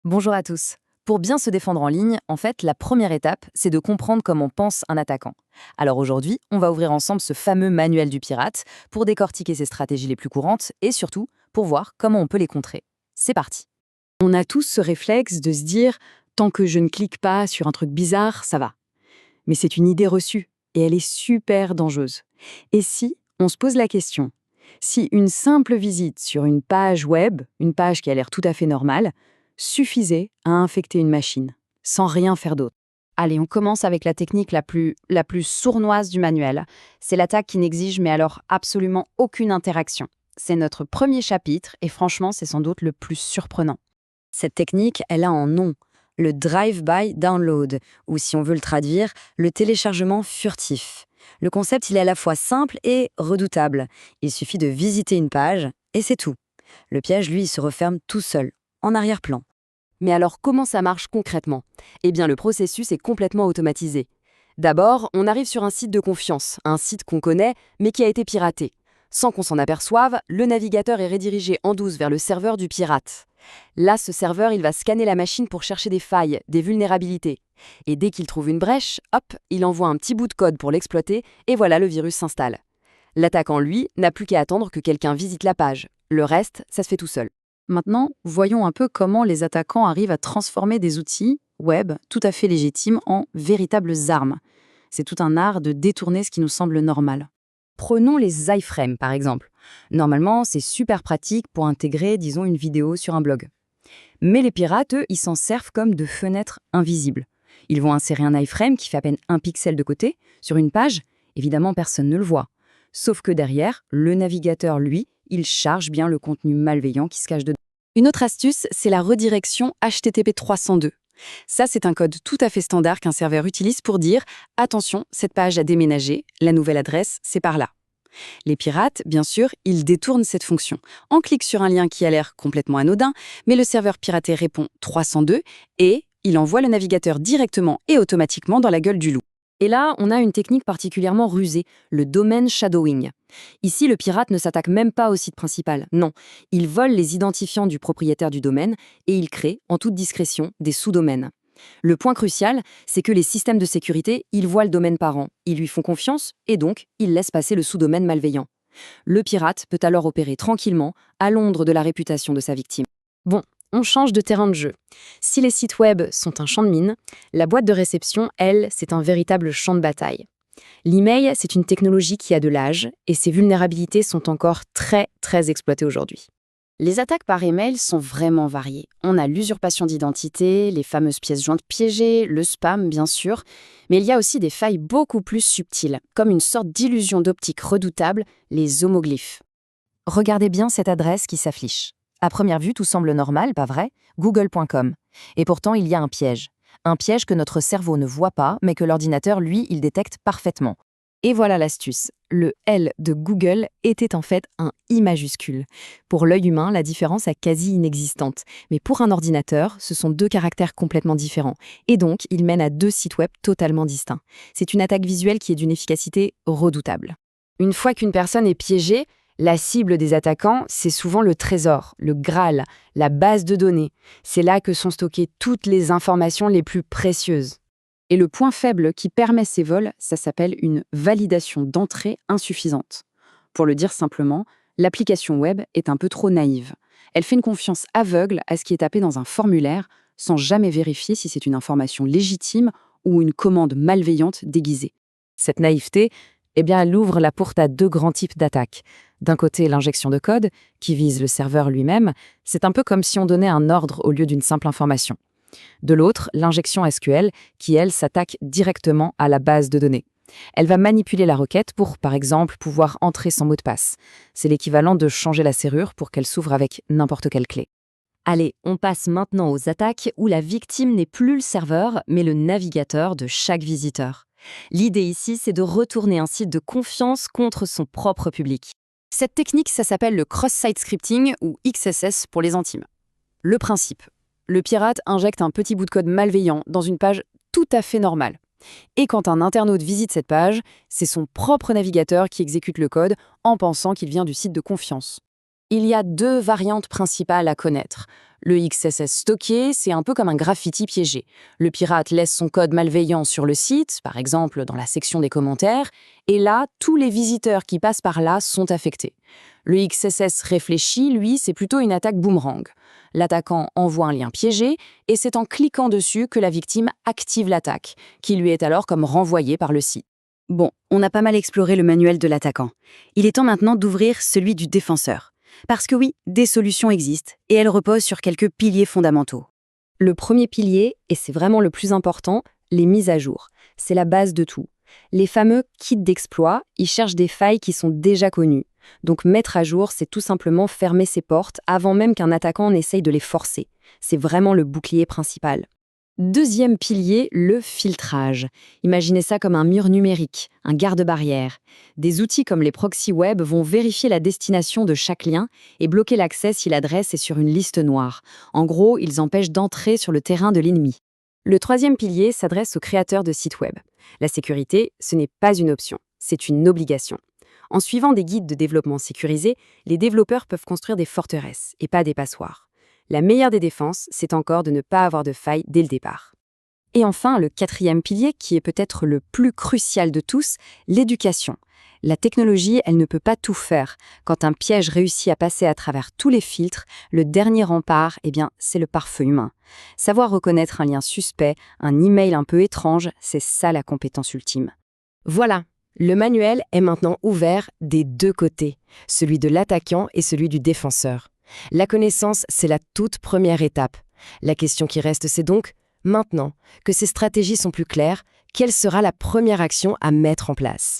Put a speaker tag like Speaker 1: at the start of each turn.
Speaker 1: Bonjour à tous. Pour bien se défendre en ligne, en fait, la première étape, c'est de comprendre comment pense un attaquant. Alors aujourd'hui, on va ouvrir ensemble ce fameux manuel du pirate pour décortiquer ses stratégies les plus courantes et surtout pour voir comment on peut les contrer. C'est parti.
Speaker 2: On a tous ce réflexe de se dire tant que je ne clique pas sur un truc bizarre, ça va. Mais c'est une idée reçue et elle est super dangereuse. Et si on se pose la question, si une simple visite sur une page web, une page qui a l'air tout à fait normale, suffisait à infecter une machine, sans rien faire d'autre?
Speaker 3: Allez, on commence avec la technique la plus sournoise du manuel. C'est l'attaque qui n'exige mais alors absolument aucune interaction. C'est notre premier chapitre et franchement, c'est sans doute le plus surprenant.
Speaker 1: Cette technique, elle a un nom, le drive-by download, ou si on veut le traduire, le téléchargement furtif. Le concept, il est à la fois simple et redoutable. Il suffit de visiter une page et c'est tout. Le piège, lui, il se referme tout seul, en arrière-plan.
Speaker 3: Mais alors, comment ça marche concrètement? Eh bien, le processus est complètement automatisé. D'abord, on arrive sur un site de confiance, un site qu'on connaît, mais qui a été piraté. Sans qu'on s'en aperçoive, le navigateur est redirigé en douce vers le serveur du pirate. Là, ce serveur, il va scanner la machine pour chercher des failles, des vulnérabilités. Et dès qu'il trouve une brèche, hop, il envoie un petit bout de code pour l'exploiter, et voilà, le virus s'installe. L'attaquant, lui, n'a plus qu'à attendre que quelqu'un visite la page. Le reste, ça se fait tout seul.
Speaker 2: Maintenant, voyons un peu comment les attaquants arrivent à transformer des outils web tout à fait légitimes en véritables armes. C'est tout un art de détourner ce qui nous semble normal.
Speaker 1: Prenons les iframes, par exemple. Normalement, c'est super pratique pour intégrer, disons, une vidéo sur un blog. Mais les pirates, eux, ils s'en servent comme de fenêtres invisibles. Ils vont insérer un iframe qui fait à peine un pixel de côté sur une page. Évidemment, personne ne le voit. Sauf que derrière, le navigateur, lui, il charge bien le contenu malveillant qui se cache dedans.
Speaker 2: Une autre astuce, c'est la redirection HTTP 302. Ça, c'est un code tout à fait standard qu'un serveur utilise pour dire « Attention, cette page a déménagé, la nouvelle adresse, c'est par là ». Les pirates, bien sûr, ils détournent cette fonction. On clique sur un lien qui a l'air complètement anodin, mais le serveur piraté répond 302 et il envoie le navigateur directement et automatiquement dans la gueule du loup.
Speaker 1: Et là, on a une technique particulièrement rusée, le domain shadowing. Ici, le pirate ne s'attaque même pas au site principal, non. Il vole les identifiants du propriétaire du domaine et il crée, en toute discrétion, des sous-domaines. Le point crucial, c'est que les systèmes de sécurité, ils voient le domaine parent, ils lui font confiance et donc, ils laissent passer le sous-domaine malveillant. Le pirate peut alors opérer tranquillement, à l'ombre de la réputation de sa victime.
Speaker 2: Bon, on change de terrain de jeu. Si les sites web sont un champ de mine, la boîte de réception, elle, c'est un véritable champ de bataille. L'email, c'est une technologie qui a de l'âge et ses vulnérabilités sont encore très exploitées aujourd'hui.
Speaker 3: Les attaques par email sont vraiment variées. On a l'usurpation d'identité, les fameuses pièces jointes piégées, le spam bien sûr, mais il y a aussi des failles beaucoup plus subtiles, comme une sorte d'illusion d'optique redoutable, les homoglyphes.
Speaker 1: Regardez bien cette adresse qui s'affiche. À première vue, tout semble normal, pas vrai? Google.com. Et pourtant, il y a un piège. Un piège que notre cerveau ne voit pas, mais que l'ordinateur, lui, il détecte parfaitement. Et voilà l'astuce. Le L de Google était en fait un I majuscule. Pour l'œil humain, la différence est quasi inexistante. Mais pour un ordinateur, ce sont deux caractères complètement différents. Et donc, ils mènent à deux sites web totalement distincts. C'est une attaque visuelle qui est d'une efficacité redoutable.
Speaker 3: Une fois qu'une personne est piégée, la cible des attaquants, c'est souvent le trésor, le Graal, la base de données. C'est là que sont stockées toutes les informations les plus précieuses.
Speaker 2: Et le point faible qui permet ces vols, ça s'appelle une validation d'entrée insuffisante. Pour le dire simplement, l'application web est un peu trop naïve. Elle fait une confiance aveugle à ce qui est tapé dans un formulaire sans jamais vérifier si c'est une information légitime ou une commande malveillante déguisée.
Speaker 1: Cette naïveté, eh bien, elle ouvre la porte à deux grands types d'attaques. D'un côté, l'injection de code, qui vise le serveur lui-même. C'est un peu comme si on donnait un ordre au lieu d'une simple information. De l'autre, l'injection SQL, qui, elle, s'attaque directement à la base de données. Elle va manipuler la requête pour, par exemple, pouvoir entrer son mot de passe. C'est l'équivalent de changer la serrure pour qu'elle s'ouvre avec n'importe quelle clé. Allez, on passe maintenant aux attaques où la victime n'est plus le serveur, mais le navigateur de chaque visiteur. L'idée ici, c'est de retourner un site de confiance contre son propre public.
Speaker 3: Cette technique, ça s'appelle le cross-site scripting ou XSS pour les intimes. Le principe. Le pirate injecte un petit bout de code malveillant dans une page tout à fait normale. Et quand un internaute visite cette page, c'est son propre navigateur qui exécute le code en pensant qu'il vient du site de confiance. Il y a deux variantes principales à connaître.
Speaker 2: Le XSS stocké, c'est un peu comme un graffiti piégé. Le pirate laisse son code malveillant sur le site, par exemple dans la section des commentaires, et là, tous les visiteurs qui passent par là sont affectés. Le XSS réfléchi, lui, c'est plutôt une attaque boomerang. L'attaquant envoie un lien piégé, et c'est en cliquant dessus que la victime active l'attaque, qui lui est alors comme renvoyée par le site.
Speaker 3: Bon, on a pas mal exploré le manuel de l'attaquant. Il est temps maintenant d'ouvrir celui du défenseur. Parce que oui, des solutions existent, et elles reposent sur quelques piliers fondamentaux. Le premier pilier, et c'est vraiment le plus important, les mises à jour. C'est la base de tout. Les fameux kits d'exploit, ils cherchent des failles qui sont déjà connues. Donc mettre à jour, c'est tout simplement fermer ses portes avant même qu'un attaquant n'essaye de les forcer. C'est vraiment le bouclier principal. Deuxième pilier, le filtrage. Imaginez ça comme un mur numérique, un garde-barrière. Des outils comme les proxys web vont vérifier la destination de chaque lien et bloquer l'accès si l'adresse est sur une liste noire. En gros, ils empêchent d'entrer sur le terrain de l'ennemi. Le troisième pilier s'adresse aux créateurs de sites web. La sécurité, ce n'est pas une option, c'est une obligation. En suivant des guides de développement sécurisés, les développeurs peuvent construire des forteresses et pas des passoires. La meilleure des défenses, c'est encore de ne pas avoir de faille dès le départ. Et enfin, le quatrième pilier, qui est peut-être le plus crucial de tous, l'éducation. La technologie, elle ne peut pas tout faire. Quand un piège réussit à passer à travers tous les filtres, le dernier rempart, c'est le pare-feu humain. Savoir reconnaître un lien suspect, un email un peu étrange, c'est ça la compétence ultime.
Speaker 4: Voilà, le manuel est maintenant ouvert des deux côtés, celui de l'attaquant et celui du défenseur. La connaissance, c'est la toute première étape. La question qui reste, c'est donc, maintenant que ces stratégies sont plus claires, quelle sera la première action à mettre en place ?